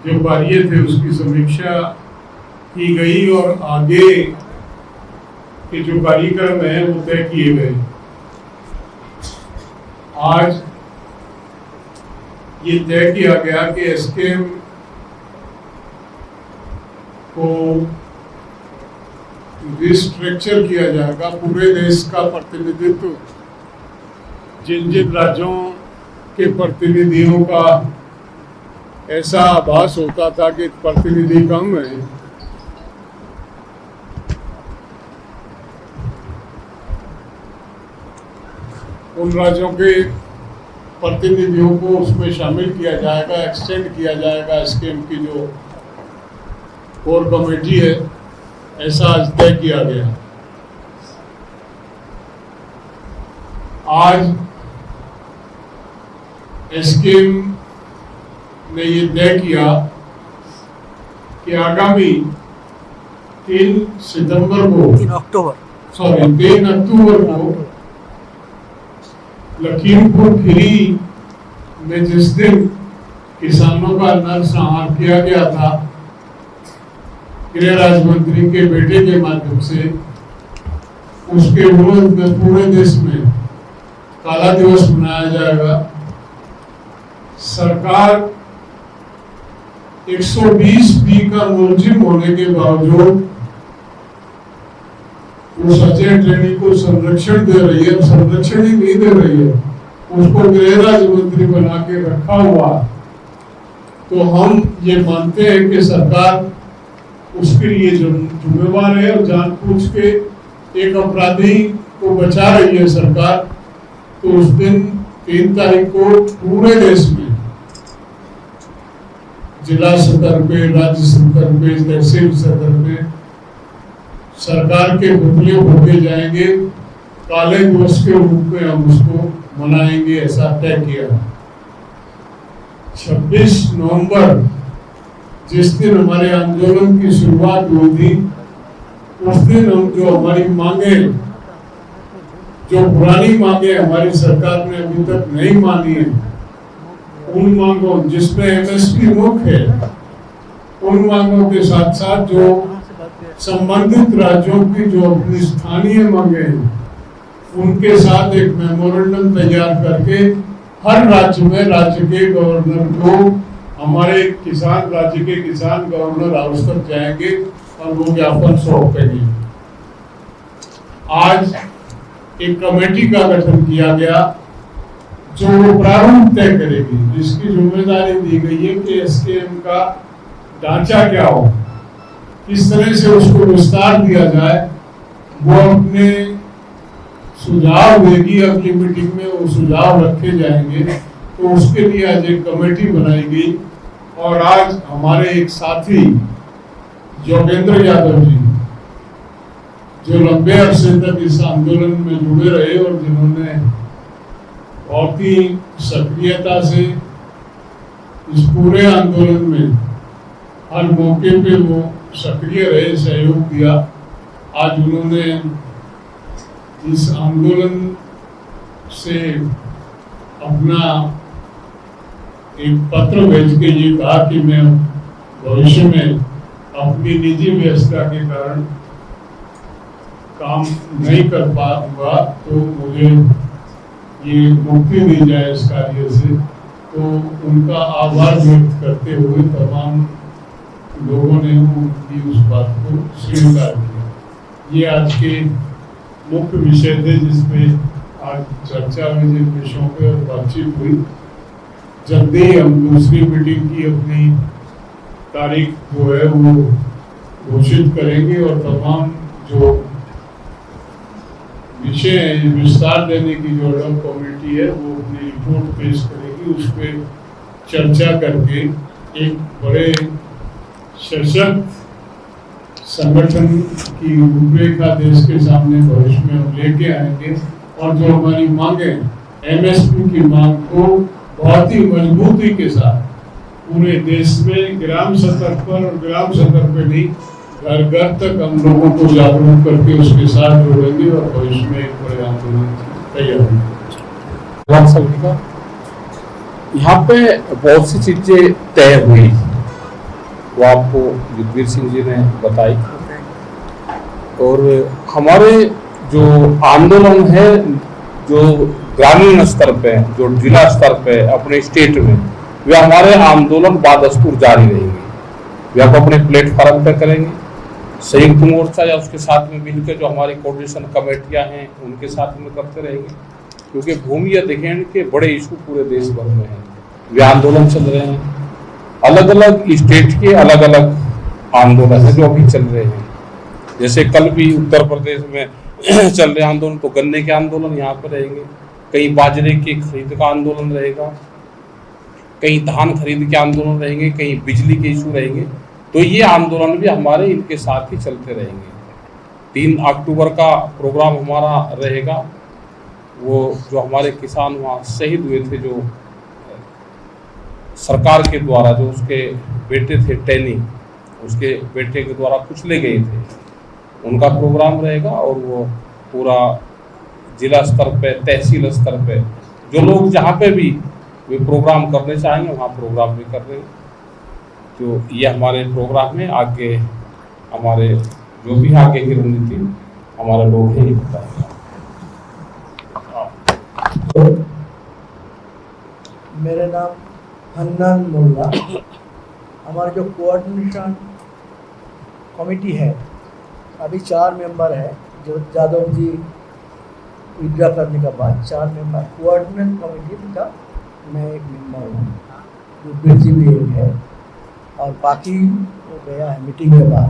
जो कार्य थे उसकी समीक्षा की गई और आगे के जो कार्यक्रम है वो तय किए गए। आज ये तय किया गया कि एसकेएम को रिस्ट्रक्चर किया जाएगा। पूरे देश का प्रतिनिधित्व जिन जिन राज्यों के प्रतिनिधियों का ऐसा आभास होता था कि प्रतिनिधि कम है, उन राज्यों के प्रतिनिधियों को उसमें शामिल किया जाएगा, एक्सटेंड किया जाएगा एसकेएम की जो कोर कमेटी है, ऐसा आज तय किया गया। आज एसकेएम ने ये तय किया कि आगामी 3 अक्टूबर को लखीमपुर खीरी में जिस दिन किसानों का नरसंहार किया गया था गृह राज्य मंत्री के बेटे के माध्यम से, उसके विरोध में पूरे देश में काला दिवस मनाया जाएगा। सरकार 120B का मुलजिम होने के बावजूद उस अजय ट्रेनी को संरक्षण दे रही है, संरक्षण ही नहीं दे रही है, उसको गृह राज्य मंत्री बना के रखा हुआ। तो हम ये मानते हैं कि सरकार उसके लिए जिम्मेवार है और जानबूझ के एक अपराधी को बचा रही है सरकार। तो उस दिन 3 तारीख को पूरे देश में जिला स्तर पे, राज्य स्तर पे, तहसील स्तर पे सरकार के पुतले फूके जाएंगे। काले दिवस के रूप में हम उसको मनाएंगे, ऐसा तय किया। 26 नवंबर जिस दिन हमारे आंदोलन की शुरुआत हुई थी, उस दिन हम जो हमारी मांगे, जो पुरानी मांगे हमारी सरकार ने अभी तक नहीं मानी है, उन मांगों जिसमें एमएसपी मुख्य है, उन मांगों के साथ साथ जो संबंधित राज्यों की जो अपनी स्थानीय मांगे हैं, उनके साथ एक मेमोरेंडम तैयार करके हर राज्य में राज्य के गवर्नर को, हमारे किसान राज्य के किसान गवर्नर हाउस तक जाएंगे और वो ज्ञापन सौंपेंगे। आज एक कमेटी का गठन किया गया जो प्रारूप तय करेगी, जिसकी जिम्मेदारी दी गई है कि एसकेएम का ढांचा क्या हो, किस तरह से उसको विस्तार दिया जाए। वो अपने सुझाव देगी, अगली मीटिंग में वो सुझाव रखे जाएंगे। तो उसके लिए आज एक कमेटी बनाई गई और आज हमारे एक साथी योगेंद्र यादव जी, जो लंबे अरसे तक इस आंदोलन में जुड़े रहे और जिन्होंने बहुत ही सक्रियता से इस पूरे आंदोलन में हर मौके पे वो सक्रिय रहे, सहयोग दिया। आज उन्होंने इस आंदोलन से अपना एक पत्र भेज के ये कहा कि मैं भविष्य में अपनी निजी व्यस्तता के कारण काम नहीं कर पाऊंगा, तो मुझे ये मुक्ति दी जाए इस कार्य से। तो उनका आभार व्यक्त करते हुए तमाम लोगों ने उनकी उस बात को स्वीकार किया। ये आज के मुख्य विषय थे जिसपे आज चर्चा हुई, जिन विषयों पे बातचीत हुई। जल्दी हम दूसरी मीटिंग की अपनी तारीख जो है वो घोषित करेंगे और तमाम जो विषय है, विस्तार देने की जो अलग कमेटी है वो अपनी रिपोर्ट पेश करेगी। उस पर चर्चा करके एक बड़े सशक्त संगठन की रूपरेखा देश के सामने भविष्य में हम लेके आएंगे और जो हमारी मांगे एमएसपी की मांग को बहुत ही मजबूती के साथ पूरे देश में ग्राम स्तर पर और ग्राम स्तर पर नहीं, घर घर तक हम लोगों को जागरूक करके उसके साथ जोड़ेंगे और भविष्य में एक बड़े आंदोलन तैयार होंगे। यहाँ पे बहुत सी चीजें तय हुई वो आपको युद्धवीर सिंह जी ने बताई। और हमारे जो आंदोलन है, जो ग्रामीण स्तर पे, जो जिला स्तर पे, अपने स्टेट में, वे हमारे आंदोलन बादस्तूर जारी रहेंगे। वे आप अपने प्लेटफॉर्म पे करेंगे, संयुक्त मोर्चा या उसके साथ में मिलकर जो हमारी कोऑर्डिनेशन कमेटियां हैं उनके साथ में करते रहेंगे, क्योंकि भूमि अधिग्रहण के बड़े इशू पूरे देश भर में हैं। वे आंदोलन चल रहे हैं, अलग अलग स्टेट के अलग अलग आंदोलन है जो अभी चल रहे हैं। जैसे कल भी उत्तर प्रदेश में चल रहे आंदोलन, तो गन्ने के आंदोलन यहाँ पर रहेंगे, कहीं बाजरे की खरीद का आंदोलन रहेगा, कहीं धान खरीद के आंदोलन रहेंगे, कहीं बिजली के इशू रहेंगे। तो ये आंदोलन भी हमारे इनके साथ ही चलते रहेंगे। 3 अक्टूबर का प्रोग्राम हमारा रहेगा, वो जो हमारे किसान वहाँ शहीद हुए थे, जो सरकार के द्वारा, जो उसके बेटे थे टैनी, उसके बेटे के द्वारा कुचले गए थे, उनका प्रोग्राम रहेगा। और वो पूरा जिला स्तर पे, तहसील स्तर पे, जो लोग जहाँ पे भी वे प्रोग्राम करने चाहेंगे वहाँ प्रोग्राम भी कर रहे हैं। तो ये हमारे प्रोग्राम में आगे हमारे जो भी आगे की रणनीति हमारे लोग हैं ये बताएंगे। मेरा नाम हन्नान मोल्ला। हमारा जो कोऑर्डिनेशन कमेटी है, अभी 4 मेंबर है। जो यादव जी विड्रा करने के बाद 4 मेंबर कोऑर्डिनेट कमेटी का मैं एक मेंबर हूँ, युद्धवीर जी भी एक है, और बाकी वो गया है मीटिंग के बाद,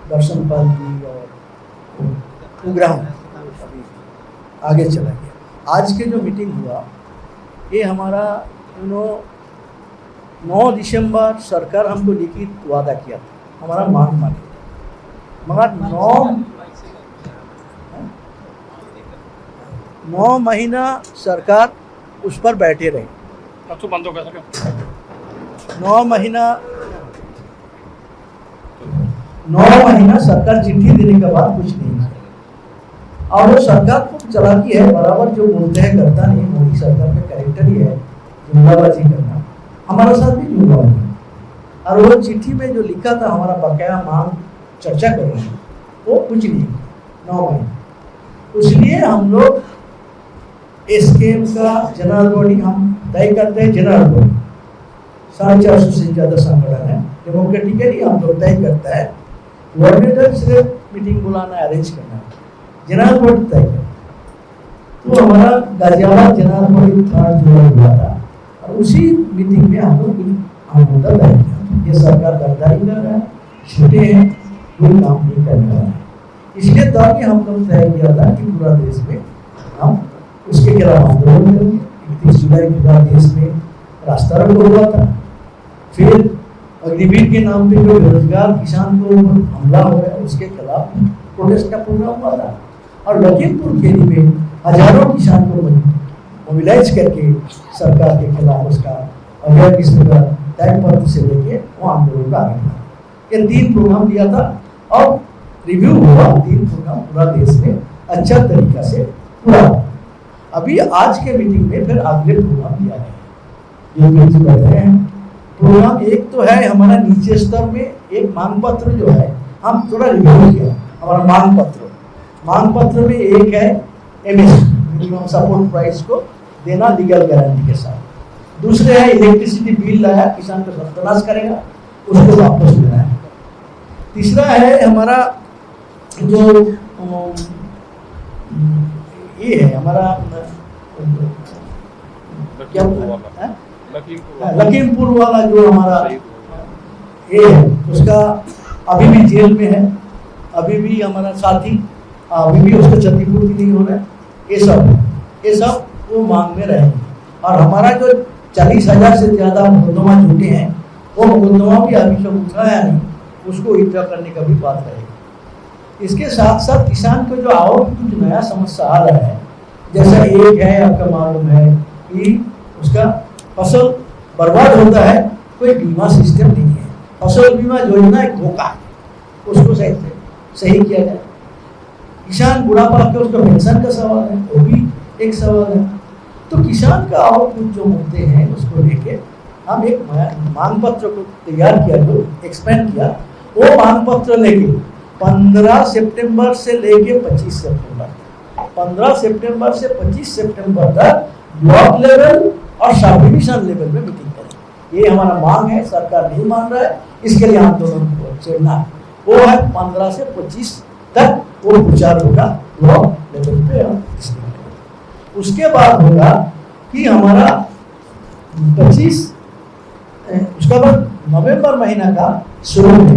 दर्शन पाल जी और उग्राम अभी आगे चला गया। आज के जो मीटिंग हुआ, ये हमारा 9 दिसंबर सरकार हमको लिखित वादा किया था, हमारा मांग मानी, मगर 9 महीना सरकार उस पर बैठे रहे। 9 महीना सरकार चिट्ठी देने के बाद कुछ नहीं किया। और वो सरकार खूब चलाकी है, बराबर जो बोलते हैं करता नहीं। मोदी सरकार का कैरेक्टर ही है जुमलाबाजी करना, हमारे साथ भी जुमलाबाजी। और वो चिट्ठी में जो लिखा था हमारा बकाया मांग चर्चा कर रहे हैं, वो कुछ नहीं 9 महीने। इसलिए हम लोग एसकेएम का जनरल बॉडी हम तय करते हैं। जनरल बॉडी 450 से ज़्यादा संगठन है, डेमोक्रेटिकली हम लोग तय करता है। कोऑर्डिनेटर से मीटिंग बुलाना, अरेंज करना, जनरल बॉडी तय करता है। तो हमारा गाजियाबाद जनरल बॉडी 3 जुलाई हुआ था, और उसी मीटिंग में हम लोग मुद्दा तय किया। ये सरकार गद्दारी कर रहा है, छोटे हैं, कोई काम नहीं कर रहा है। इसलिए तभी हम लोग तय किया था कि पूरा देश में हम उसके खिलाफ आंदोलन करेंगे। 31 जुलाई पूरा देश में रास्ता रोको हुआ था। फिर अग्निवीर के नाम पे जो बेरोजगार किसान को हमला हो गया, उसके खिलाफ प्रोटेस्ट का प्रोग्राम हुआ था। और लखीमपुर खेड़ी में हजारों किसान को मोबिलाइज करके सरकार के खिलाफ उसका अवेयरनेस का तय पत्र से लेके वो आंदोलन का आरंभ। ये 3 प्रोग्राम दिया था और रिव्यू हुआ। 3 प्रोग्राम पूरा देश में अच्छा तरीका से पूरा। अभी आज के मीटिंग में फिर अगले प्रोग्राम दिया गया, जो बता रहे हैं प्रोग्राम। एक तो है हमारा नीचे स्तर में एक मांग पत्र जो है, हम थोड़ा रिव्यू किया हमारा मांग पत्र में। एक है एमएस मिनिमम सपोर्ट प्राइस को देना लीगल गारंटी के साथ। दूसरे है इलेक्ट्रिसिटी बिल लाया, किसान को सत्यानाश करेगा, उसको वापस लेना है। तीसरा है हमारा जो ये है हमारा क्या लखीमपुर वाला जो हमारा ये है, उसका अभी भी जेल में है, अभी भी हमारा साथी, अभी भी उसका क्षतिपूर्ति नहीं हो रहा है। ये सब वो मांग में रहेंगे। और हमारा जो 40,000 से ज़्यादा मुकदमा जुटे हैं, वो मुकदमा भी अभी सब उठाया नहीं, उसको विड्रॉ करने का भी बात रहेगा। इसके साथ साथ किसान को जो और कुछ नया समस्या आ रहा है, जैसा एक है आपका मालूम है कि उसका फसल बर्बाद होता है, कोई बीमा सिस्टम नहीं है। फसल बीमा योजना एक धोखा है, उसको सही किया जाए। किसान बुढ़ापा के उसका पेंशन का सवाल है, वो भी एक सवाल है। तो किसान का और कुछ जो मुद्दे हैं उसको लेके हम एक मांग पत्र को तैयार किया, जो एक्सपेंड किया, वो मांग पत्र लेके 15 सितंबर से लेके 25 सितंबर 15 सितंबर से 25 सितंबर तक ब्लॉक लेवल और सब डिविजन लेवल में मीटिंग करेंगे। ये हमारा मांग है, सरकार नहीं मान रहा है, इसके लिए आंदोलन को छेड़ना है। वो है 15 से 25 तक वो विचार होगा ब्लॉक लेवल पे और डिस्ट्रिक्ट लेवल। उसके बाद होगा कि हमारा 25 उसके बाद नवंबर महीना का शुरू में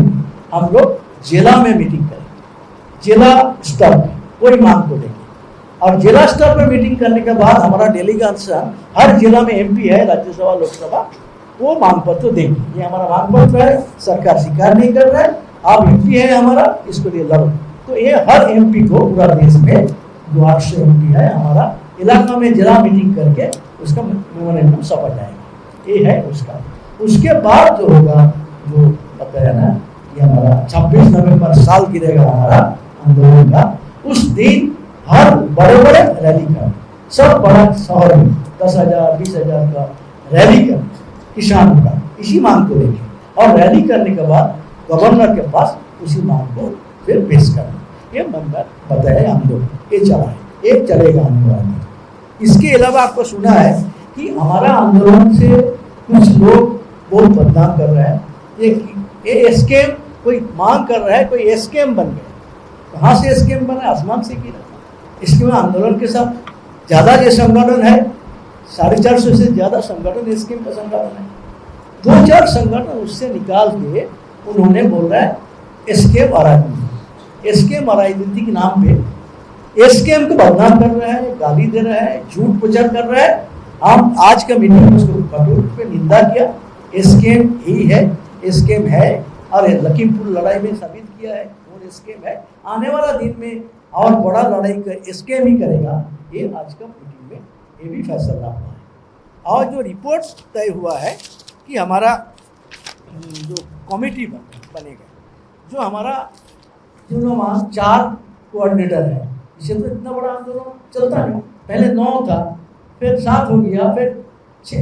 हम लोग जिला में मीटिंग करेंगे, जिला स्तर पे वही मांग को लेंगे। और जिला स्तर पे मीटिंग करने के बाद हमारा डेलीगेशन हर जिला में एमपी है, राज्यसभा लोकसभा, वो मांग पत्र देंगे। ये हमारा मांग पत्र है, सरकार स्वीकार नहीं कर रहा है, आप एमपी है हमारा, इसको लिए लड़ो। तो ये हर एमपी को पूरा देश में जो 800 एमपी है हमारा इलाका में जिला मीटिंग करके उसका मेमोरेंडम सौंपा जाएगा। ये है उसका। उसके बाद जो होगा, जो बताया ना कि हमारा 26 नवंबर साल गिरेगा हमारा आंदोलन का, उस दिन हर बड़े बड़े रैली कर, सब बड़ा शहर में 10,000 20,000 का रैली कर किसानों का, इसी मांग को लेके। और रैली करने के बाद गवर्नर के पास उसी मांग को फिर पेश करना। ये मंदिर बताया आंदोलन ये चला है, एक चलेगा आंदोलन। इसके अलावा आपको सुना है कि हमारा आंदोलन से कुछ लोग बहुत बदनाम कर रहे हैं। ये स्कैम कोई मांग कर रहा है, कोई स्कैम बन गया। कहाँ से स्कैम बना? आसमान से गिरा। इसके बाद आंदोलन के साथ ज़्यादा ये संगठन है, 450 से ज़्यादा संगठन स्कीम का संगठन है। 2-4 संगठन उससे निकाल के उन्होंने बोला है स्कीम और राजनीति, स्कीम और राजनीति के नाम पे स्कीम को बदनाम कर रहा है, गाली दे रहा है, झूठ प्रचार कर रहा है। हम आज का मीटिंग में उसको कठोर रूप में निंदा किया। स्कीम ही है, स्कीम है, और लखीमपुर लड़ाई में साबित किया है वो स्कीम है। आने वाला दिन में और बड़ा लड़ाई कर स्कीम ही करेगा। ये आज का मीटिंग में ये भी फैसला हुआ है। और जो रिपोर्ट तय हुआ है कि हमारा जो कमेटी बनेगा, जो हमारा जो 4 कोऑर्डिनेटर है, इसे तो इतना बड़ा आंदोलन चलता नहीं। पहले 9 था, फिर 7 हो गया, फिर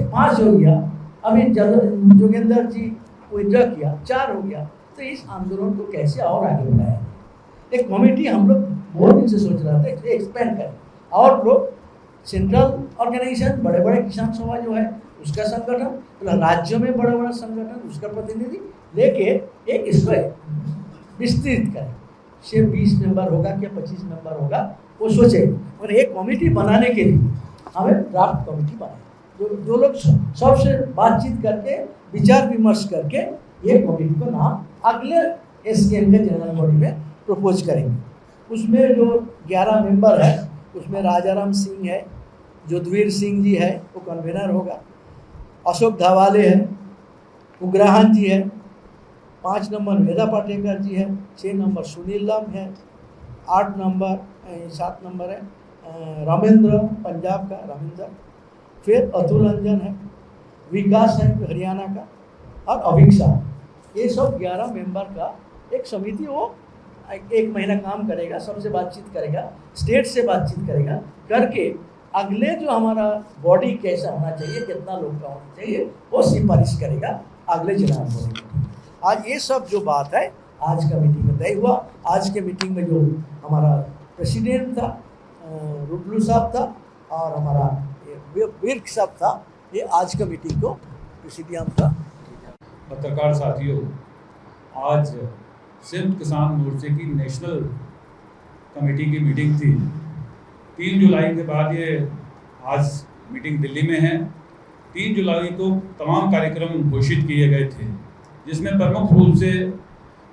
5 हो गया, अभी जोगेंद्र जी को विड्रॉ किया, 4 हो गया। तो इस आंदोलन को कैसे और आगे बढ़ाया? एक कमेटी हम लोग बहुत दिन से सोच रहा था एक्सपेंड करें, और लोग सेंट्रल ऑर्गेनाइजेशन, बड़े बड़े किसान सभा जो है उसका संगठन, राज्यों में बड़ा बड़ा संगठन उसका प्रतिनिधि लेके एक इसको विस्तृत करें। से 20 मेंबर होगा क्या 25 मेंबर होगा वो सोचे। और एक कमेटी बनाने के लिए हमें ड्राफ्ट कमेटी बनाए, जो लोग सबसे बातचीत करके विचार विमर्श करके ये कमेटी को नाम अगले एसकेएम के जनरल बॉडी में प्रपोज करेंगे। उसमें जो 11 मेंबर है उसमें राजाराम सिंह है, जोधवीर सिंह जी है वो कन्वीनर होगा, अशोक धावाले है, उग्रहन जी है, 5 नंबर वेदा पाटेकर जी है, 6 नंबर सुनील लम है, 8 नंबर 7 नंबर है रामेंद्र पंजाब का रामेंद्र, फिर अतुल रंजन है, विकास है हरियाणा का, और अभिक्षा। ये सब 11 मेंबर का एक समिति वो 1 महीना काम करेगा, सबसे बातचीत करेगा, स्टेट से बातचीत करेगा, करके अगले जो हमारा बॉडी कैसा होना चाहिए, कितना लोग का होना चाहिए, वो सिफारिश करेगा अगले जिला बॉडी में। आज ये सब जो बात है आज का मीटिंग में तय हुआ। आज के मीटिंग में जो हमारा प्रेसिडेंट था रुडलू साहब था और हमारा विर्क साहब था, ये आज का मीटिंग को प्रेसिडियम का। पत्रकार साथियों, आज संयुक्त किसान मोर्चे की नेशनल कमेटी की मीटिंग थी। 3 जुलाई के बाद ये आज मीटिंग दिल्ली में है। 3 जुलाई को तमाम कार्यक्रम घोषित किए गए थे, जिसमें प्रमुख रूप से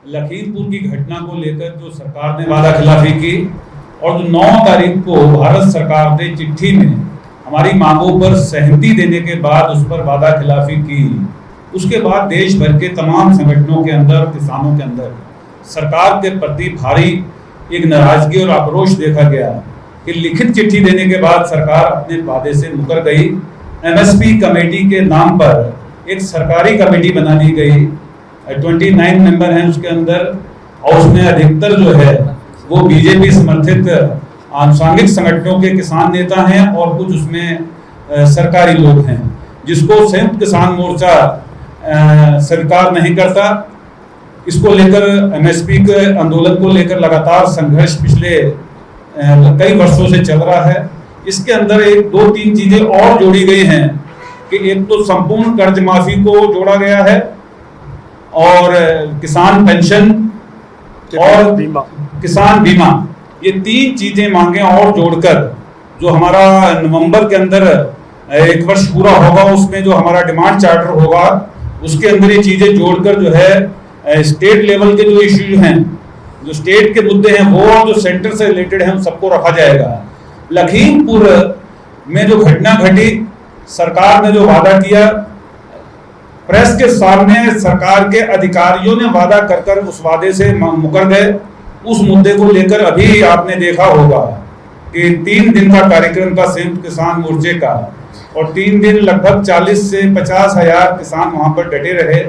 लखीमपुर की घटना को लेकर जो सरकार ने वादा खिलाफी की, और जो 9 तारीख को भारत सरकार ने चिट्ठी में हमारी मांगों पर सहमति देने के बाद उस पर वादा खिलाफी की। उसके बाद देश भर के तमाम संगठनों के अंदर, किसानों के अंदर सरकार के प्रति भारी एक नाराजगी और आक्रोश देखा गया कि लिखित चिट्ठी देने के बाद सरकार अपने वादे से मुकर गई। एमएसपी कमेटी के नाम पर एक सरकारी कमेटी बना दी गई, 29 मेंबर हैं उसके अंदर, और उसमें अधिकतर जो है वो बीजेपी समर्थित आनुषंगिक संगठनों के किसान नेता हैं और कुछ उसमें सरकारी लोग हैं, जिसको संयुक्त किसान मोर्चा स्वीकार नहीं करता। इसको लेकर एमएसपी के आंदोलन को लेकर लगातार संघर्ष पिछले कई वर्षों से चल रहा है। इसके अंदर एक दो तीन चीजें और जोड़ी गई हैं कि एक तो संपूर्ण कर्ज माफी को जोड़ा गया है और किसान पेंशन और किसान बीमा, ये तीन चीजें मांगे और जोड़कर जो हमारा नवंबर के अंदर एक वर्ष पूरा होगा, उसमें जो हमारा डिमांड चार्टर होगा उसके अंदर ये चीजें जोड़कर जो है स्टेट लेवल के जो इश्यूज हैं, जो स्टेट के मुद्दे हैं वो और जो सेंटर से रिलेटेड हैं उन सबको रखा जाएगा। लखीमपुर में जो घटना घटी, सरकार ने जो वादा किया, प्रेस के सामने सरकार के अधिकारियों ने वादा कर उस वादे से मुकर गए। उस मुद्दे को लेकर अभी आपने देखा होगा कि 3 दिन का कार्यक्रम था संयुक्त किसान मोर्चे का और 3 दिन लगभग 40 से 50 हजार किसान वहां पर डटे रहे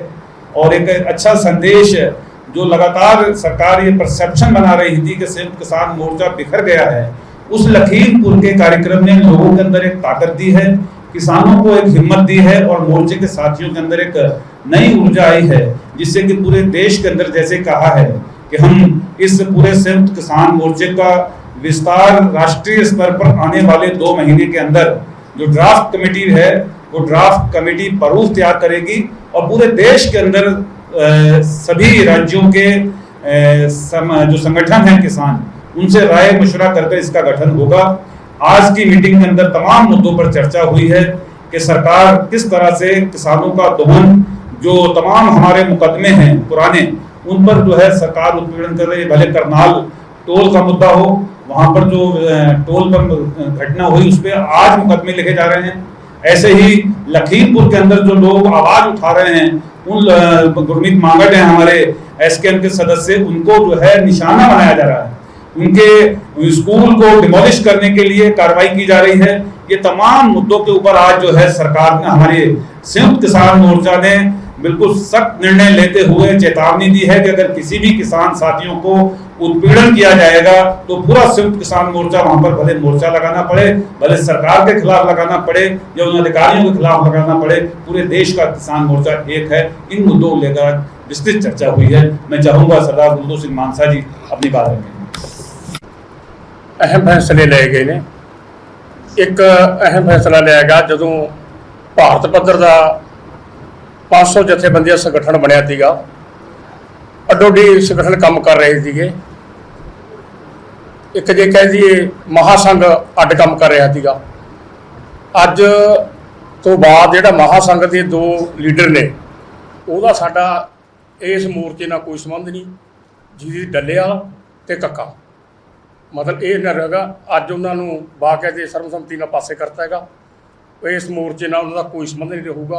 और एक अच्छा संदेश जो लगातार सरकार ये परसेप्शन बना रही थी कि संयुक्त किसान मोर्चा बिखर गया है, उस लखीमपुर के कार्यक्रम ने लोगों के अंदर एक ताकत दी है, किसानों को एक हिम्मत दी है और मोर्चे के साथियों के अंदर एक नई ऊर्जा आई है, जिससे कि पूरे देश के अंदर जैसे कहा है कि हम इस पूरे संयुक्त किसान मोर्चे का विस्तार राष्ट्रीय स्तर पर आने वाले 2 महीने के अंदर जो ड्राफ्ट कमेटी है वो ड्राफ्ट कमेटी प्रारूप तैयार करेगी और पूरे देश के अंदर सभी राज्यों के जो संगठन हैं किसान, उनसे राय मशवरा करके इसका गठन होगा। आज की मीटिंग के अंदर तमाम मुद्दों पर चर्चा हुई है कि सरकार किस तरह से किसानों का दोहन, जो तमाम हमारे मुकदमे हैं पुराने, उन पर जो है सरकार उत्पीड़न कर रही है। भले करनाल टोल का मुद्दा हो, वहां पर जो टोल पर घटना हुई उस पर आज मुकदमे लिखे जा रहे हैं। ऐसे ही लखीमपुर के अंदर जो लोग आवाज उठा रहे हैं, उन गुरमीत मांगट हैं हमारे एसकेएम के सदस्य, उनको जो है निशाना बनाया जा रहा है, उनके स्कूल को डिमोलिश करने के लिए कार्रवाई की जा रही है। ये तमाम मुद्दों के ऊपर आज जो है सरकार ने, हमारे संयुक्त किसान मोर्चा ने बिल्कुल सख्त निर्णय लेते हुए चेतावनी दी है कि अगर किसी भी किसान साथियों को उत्पीड़न किया जाएगा तो पूरा संयुक्त किसान मोर्चा वहां पर भले मोर्चा लगाना पड़े, भले सरकार के खिलाफ लगाना पड़े या उन अधिकारियों के खिलाफ लगाना पड़े, पूरे देश का किसान मोर्चा एक है। इन मुद्दों को लेकर विस्तृत चर्चा हुई है। मैं चाहूंगा सरदार गुरदूत सिंह मानसा जी अपनी बात रखें। अहम फैसले लए गए ने। एक अहम फैसला लिया गया ਜਦੋਂ ਭਾਰਤ ਪੱਧਰ ਦਾ 500 ਜਥੇਬੰਦੀਆਂ ਸੰਗਠਨ ਬਣਿਆ ਸੀਗਾ, ਅੱਡੋ-ਅੱਡੀ ਸੰਗਠਨ ਕੰਮ ਕਰ ਰਹੇ ਸੀਗੇ। ਇੱਕ ਜੇ ਕਹਿ ਦਈਏ ਮਹਾਸੰਘ ਅੱਡ ਕੰਮ ਕਰ ਰਿਹਾ ਸੀਗਾ। ਅੱਜ ਤੋਂ ਬਾਅਦ ਜਿਹੜਾ ਮਹਾਸੰਘ ਦੇ 2 ਲੀਡਰ ਨੇ, ਉਹਦਾ ਸਾਡਾ ਇਸ ਮੋਰਚੇ ਨਾਲ ਕੋਈ ਸੰਬੰਧ ਨਹੀਂ। ਜਿਹਦੀ ਡੱਲੇਵਾਲ ਤੇ ਕੱਕਾ, मतलब ये ना रहेगा। अज उन्होंने बाकायदे सर्वसम्मति नाल पासे करता है। इस मोर्चे नाल उन्होंने कोई संबंध नहीं रहूगा।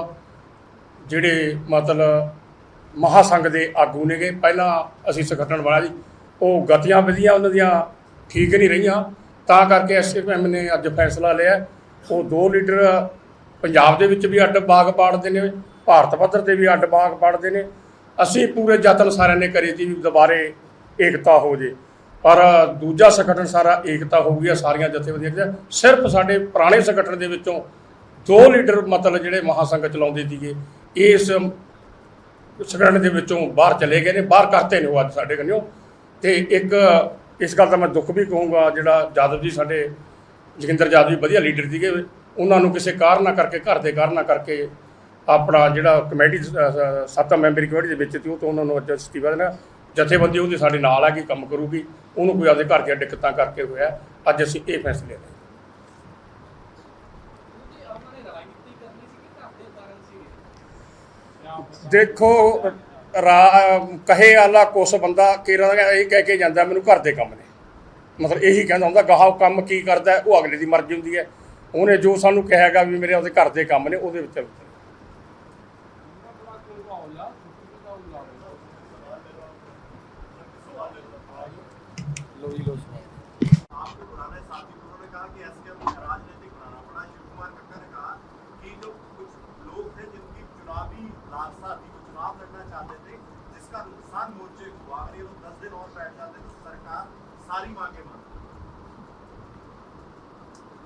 जिहड़े मतलब महासंघ के आगू ने गे, पहला असीं संगठन वाला जी, वो गतियां विधियां उन्हां दियां ठीक नहीं रही, तां करके एसकेएम ने अज फैसला लिया। वो 2 लीडर पंजाब दे विच भी अड्ड बाग पाड़ते हैं, भारत पद्धर ते भी अड्ड बाग पाड़ते हैं। असीं पूरे यतन सारिਆਂ ने करे सी भी दुबारे एकता हो जाए, पर दूजा संगठन सारा एकता हो गई। सारिया जथेबंदियां सिर्फ साडे पुराने संगठन के विचों 2 लीडर मतलब जिहड़े महासंघ चलाउंदे सीगे, इस संगठन के विचों बाहर चले गए ने, बाहर करते ने अज साडे कन्नों। ते एक इस गल का मैं दुख भी कहूँगा, जिहड़ा यादव जी साडे जोगिंदर यादव जी वधिया लीडर सीगे, उन्होंने किसी कारणा करके, घर के कारणा करके अपना जिहड़ा कमेटी 7 मैंबरी कमेटी के विच सी, तो उन्होंने अज इस्तीफा देना। जथेबंदी वो साढ़े नाल है कि काम करूगी, उन्होंने कोई आपके घर दी दिक्कतां करके होया। अज असीं ये फैसले लें। देखो कहे आला कुछ बंदा केरा यही कह के जाता मैनूं घर के काम ने, मतलब यही कहना होंदा, गाह काम की करता है वो अगले की मर्जी होंदी है। उन्हें जो सानूं कहेगा भी मेरे आपके घर के काम ने, उहदे विच आपके पुराने साथी उन्होंने कहा कि एसकेएम राजनीतिक बनाना पड़ा। शिव कुमार कक्का ने कहा कि जो कुछ लोग थे जिनकी चुनावी लालसा थी, जो चुनाव लड़ना चाहते थे, जिसका नुकसान मोर्चे को हुआ, अगर ये लोग 10 दिन और बैठ जाते तो सरकार सारी मांगे मानती।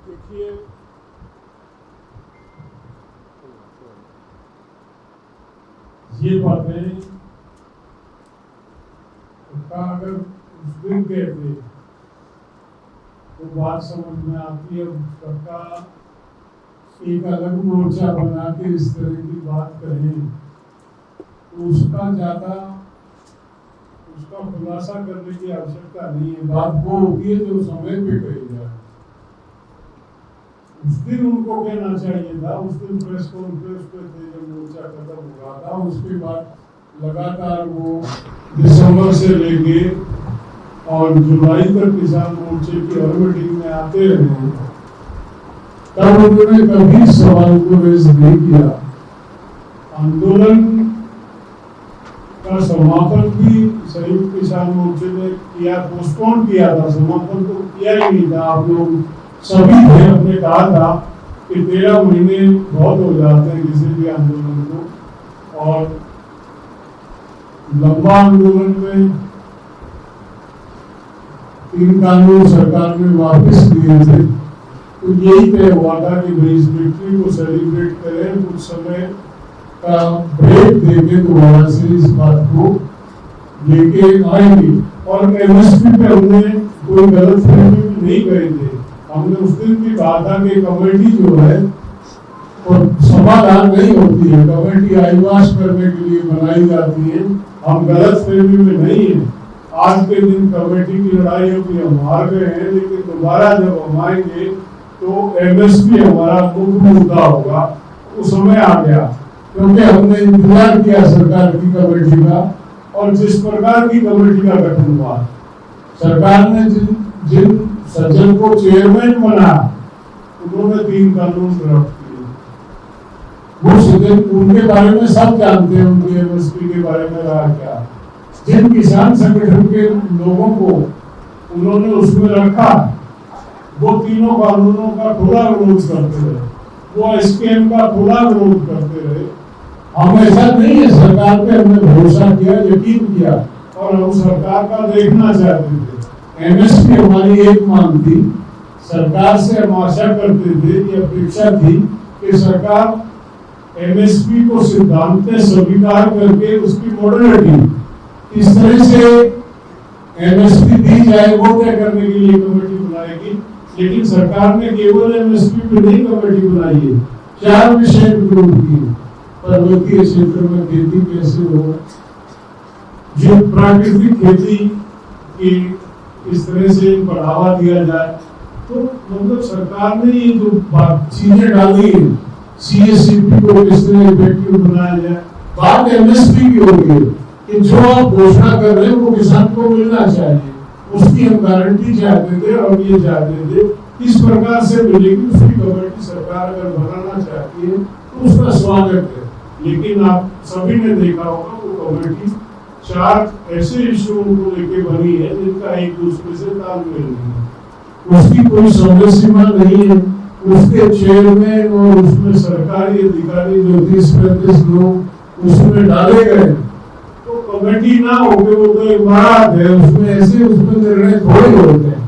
देखिए ये बातें का अगर उस दिन कहते तो बात समझ में आती है। सबका एक अलग मोर्चा बना के इस तरह की बात करें तो उसका खुलासा करने की आवश्यकता नहीं है। बात वो होती है जो समय पे कही जाए। उस दिन उनको कहना चाहिए था, उस दिन प्रेस कॉन्फ्रेंस पे थे जब मोर्चा खत्म हुआ था। उसके बाद लगातार वो दिसंबर से लेके और जुलाई तक किसान मोर्चे की हर मीटिंग में आते रहे। तब उन्होंने कभी सवाल को रेज नहीं किया। आंदोलन का समापन भी संयुक्त किसान मोर्चे ने किया, पोस्टपोन किया था, समापन तो किया ही नहीं था। आप लोग सभी ने अपने कहा था कि 13 महीने बहुत हो जाते हैं किसी भी आंदोलन को, और लंबा आंदोलन में 3 कानून सरकार ने वापस लिए थे। तो यही तय हुआ था कि भाई इस विक्ट्री को सेलिब्रेट करें, कुछ समय का ब्रेक देके दोबारा से इस बात को लेके आएंगे। और एमएसपी पे हमने कोई गलत फहमी नहीं करे थे। हमने उस दिन भी कहा था कि कमेटी जो है और समाधान नहीं होती है, कमेटी आईवाश करने के लिए बनाई जाती है। हम गलत फहमी में नहीं है। आज के दिन कमेटी की लड़ाई होगी, हम हार गए हैं, लेकिन दोबारा जब हम आएंगे तो एमएसपी हमारा मुख्य मुद्दा होगा। वो समय आ गया क्योंकि हमने इंतजार किया सरकार की कमेटी का, और जिस प्रकार की कमेटी का गठन हुआ, सरकार ने जिन सज्जन को चेयरमैन बना उन्होंने 3 कानून ड्राफ्ट किए। वो सज्जन उनके बारे में सब जानते हैं, उनके एमएसपी के बारे में रहा क्या। जिन किसान संगठन के लोगों को उन्होंने उसमें रखा, वो तीनों कानूनों का खुला विरोध करते रहे, वो एसकेएम का खुला विरोध करते रहे। हम ऐसा नहीं है, सरकार पे हमने भरोसा किया, यकीन किया, और हम सरकार का देखना चाहते थे। एमएसपी हमारी एक मांग थी। सरकार से हम आशा करते थे, ये अपेक्षा थी कि सरकार एमएसपी को सिद्धांत स्वीकार करके उसकी मॉडलिटी इस तरह से एमएसपी दी जाए वो तय करने के लिए कमेटी बनाएगी। लेकिन सरकार ने केवल एमएसपी पे नहीं कमेटी बनाई है, 4 विषय विरोध किए। पर्वतीय क्षेत्र में खेती कैसे हो, जो प्राकृतिक खेती की इस तरह से बढ़ावा दिया जाए। तो मतलब सरकार ने ये जो चीजें डाली है, सीएससीपी को किस तरह इफेक्टिव बनाया जाए। बात एमएसपी की हो गई कि जो आप घोषणा कर रहे हैं वो किसान को मिलना चाहिए, उसकी हम गारंटी चाहते थे और ये चाहते थे किस प्रकार से मिलेगी। उसकी कमेटी सरकार अगर बनाना चाहती है तो उसका स्वागत है। लेकिन आप सभी ने देखा होगा वो कमेटी 4 ऐसे इश्यूओं को लेके बनी है जिनका एक दूसरे से तालमेल नहीं है, उसकी कोई समय सीमा नहीं है। उसके चेयरमैन और उसमें सरकारी अधिकारी जो 30-35 लोग उसमें डाले गए, तो कमेटी ना होके वो तो एक बारात है, उसमें ऐसे उसमें निर्णय थोड़े होते हैं।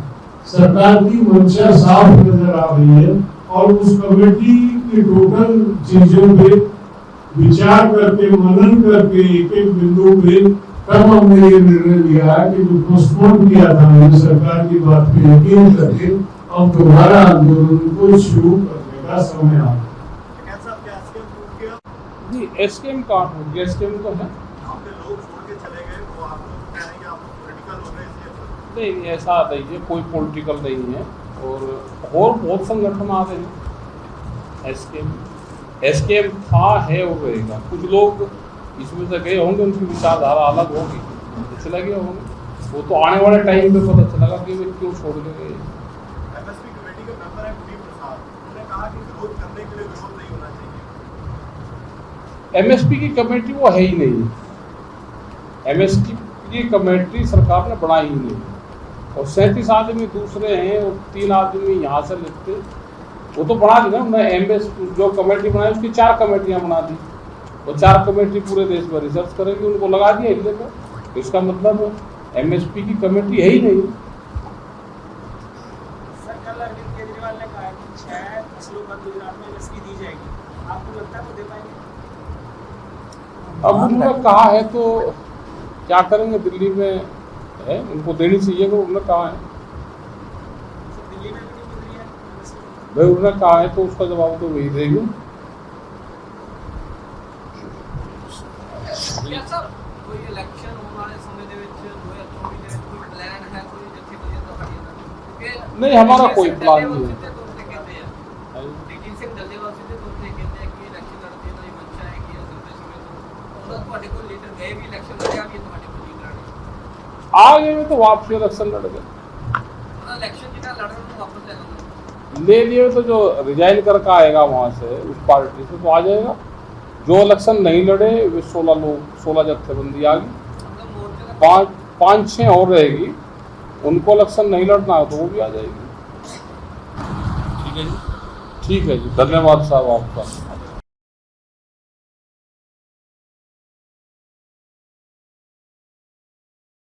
सरकार की मंशा साफ नजर आ रही है और उस कमेटी की टोटल चीजों पे विचार करके, मनन करके, एक बिंदु पे तब हमने ये निर्णय लिया कि जो पोस्टपोन किया था हमने सरकार की बात पे यकीन करके अब दोबारा आंदोलन को शुरू करने का समय आ गया। जी एसकेएम का एसकेएम तो है लोग छोड़ के चले गए, वो आप लोग कह रहे हैं कि आप लोग पॉलिटिकल हो रहे हैं। नहीं, ऐसा नहीं है, कोई पॉलिटिकल नहीं है। और बहुत संगठन आ रहे हैं। एसकेएम था, है और रहेगा। कुछ लोग इसमें से गए होंगे, उनकी विचारधारा अलग होगी, तो चले गए होंगे। वो तो आने वाले टाइम पे पता चलेगा कि वे क्यों छोड़ के गए। एमएसपी कमेटी के मेंबर है कुलदीप प्रसाद, उन्होंने कहा कि विरोध करने के लिए विरोध नहीं होना चाहिए। एमएसपी की कमेटी वो है ही नहीं। एमएसपी की कमेटी सरकार ने बनाई ही नहीं, और 37 आदमी दूसरे हैं और 3 आदमी यहाँ से लेते, वो तो बना दी ना उन्होंने। एमएसपी जो कमेटी बनाई उसकी 4 कमेटियाँ बना दी, और 4 कमेटी पूरे देश में रिसर्च करेगी, उनको लगा दिया हिले पर। इसका मतलब एमएसपी की कमेटी है ही नहीं। सर कल अरविंद केजरीवाल ने कहा कि 6 फसलों पर गुजरात में एमएसपी दी जाएगी, आपको लगता है वो दे पाएंगे? अब उन्होंने कहा है तो क्या करेंगे, दिल्ली में है, उनको देनी चाहिए, तो उन्होंने कहा है दिल्ली में भी नहीं मिल रही है भाई, उन्होंने कहा है तो उसका जवाब तो वही देंगे। ਸਰ ਕੋਈ ਇਲੈਕਸ਼ਨ ਹੋਣ ਵਾਲੇ ਸਮੇਂ ਦੇ ਵਿੱਚ 2024 ਦੇ ਵਿੱਚ ਕੋਈ ਪਲਾਨ ਹੈ ਕੋਈ ਜਥੇਬੰਦੀਆਂ ਤੁਹਾਡੀਆਂ ਦਾ ਕਿ नहीं, हमारा कोई प्लान नहीं है। ਸਿੱਧੇ ਤੌਰ ਤੇ ਕਹਿੰਦੇ ਆ ਜਗਜੀਤ ਸਿੰਘ ਡੱਲੇਵਾਲ ਸਿੱਧੇ ਤੌਰ ਤੇ ਕਹਿੰਦੇ ਆ ਕਿ ਇਲੈਕਸ਼ਨ ਲੜਦੇ ਦੀ ਮੰਸ਼ਾ ਹੈਗੀ ਹੈ ਲੰਬੇ ਸਮੇਂ ਤੋਂ ਉਹਦਾ ਤੁਹਾਡੇ ਕੋਲ ਲੀਡਰ ਗਏ ਵੀ ਇਲੈਕਸ਼ਨ ਲੜਿਆ ਵੀ ਤੁਹਾਡੇ ਕੋਲ ਲੀਡਰ ਆਣੇ आ गए में तो वापसी इलेक्शन लड़ गए, ਉਹਦਾ ਇਲੈਕਸ਼ਨ ਜਿਹੜਾ ਲੜਨ ਨੂੰ ਵਾਪਸ ਲੈ ਲੈਂਦੇ ले लिए तो जो रिजाइन करके आएगा वहाँ से उस पार्टी से तो आ जाएगा। जो इलेक्शन नहीं लड़े वे 16 लोग, 16 जत्थेबंदी आ गई, ਮਤਲਬ ਮੋਰਚੇ ਦਾ 5-6 और रहेगी, उनको इलेक्शन नहीं लड़ना है तो वो भी आ जाएगी। ठीक है जी। ठीक है जी, धन्यवाद साहब आपका।